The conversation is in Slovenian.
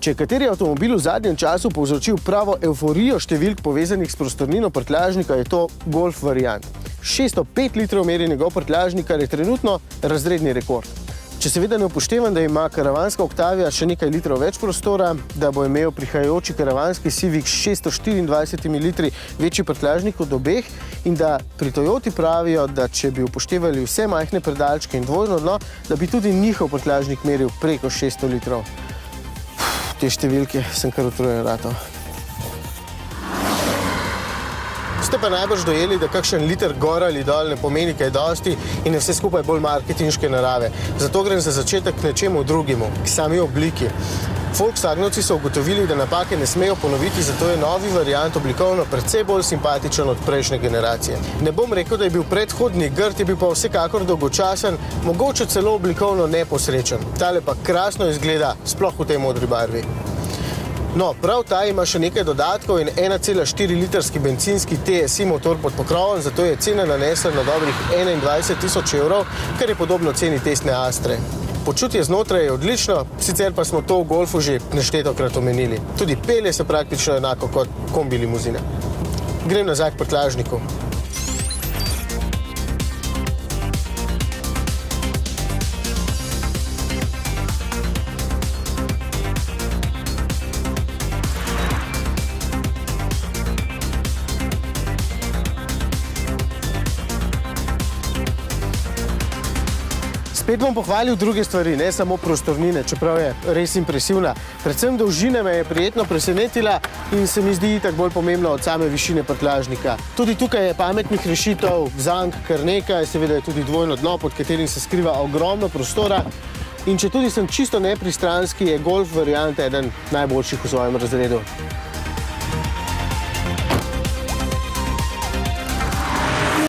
Če je kateri avtomobil v zadnjem času povzročil pravo evforijo številk povezanih s prostornino prtljažnika, je to Golf variant. 605 litrov meri njegov prtljažnik, kar je trenutno razredni rekord. Če seveda ne upoštevam, da ima karavanska Octavia še nekaj litrov več prostora, da bo imel prihajajoči karavanski Civic s 624 litri večji prtljažnik od obeh in da pri Toyoti pravijo, da če bi upoštevali vse majhne predalčke in dvojno dno, da bi tudi njihov prtljažnik meril preko 600 litrov. Te številke sem kar utrujen ratov. Ste pa najbrž dojeli, da kakšen liter gor ali dol ne pomeni kaj dosti in je vse skupaj bolj marketinške narave. Zato grem za začetek k nečemu drugemu, k sami obliki. Volkswagenovci so ugotovili, da napake ne smejo ponoviti, zato je novi variant oblikovno precej bolj simpatičen od prejšnje generacije. Ne bom rekel, da je bil predhodni grd, je bil pa vsekakor dolgočasen, mogoče celo oblikovno neposrečen. Tale pa krasno izgleda, sploh v tej modri barvi. No, prav ta ima še nekaj dodatkov in 1,4 litrski bencinski TSI motor pod pokrovom, zato je cena nanesla na dobrih 21.000 evrov, kar je podobno ceni testne Astre. Počutje znotraj je odlično, sicer pa smo to v Golfu že neštetokrat omenili. Tudi pelje se praktično enako kot kombi limuzine. Grem nazaj k prtljažniku. Spet bom pohvalil druge stvari, ne samo prostornine, čeprav je res impresivna. Predvsem dolžina me je prijetno presenetila in se mi zdi itak bolj pomembno od same višine prtljažnika. Tudi tukaj je pametnih rešitev, zank kar nekaj, seveda je tudi dvojno dno, pod katerim se skriva ogromno prostora. In če tudi sem čisto nepristranski, je Golf variant eden najboljših v svojem razredu.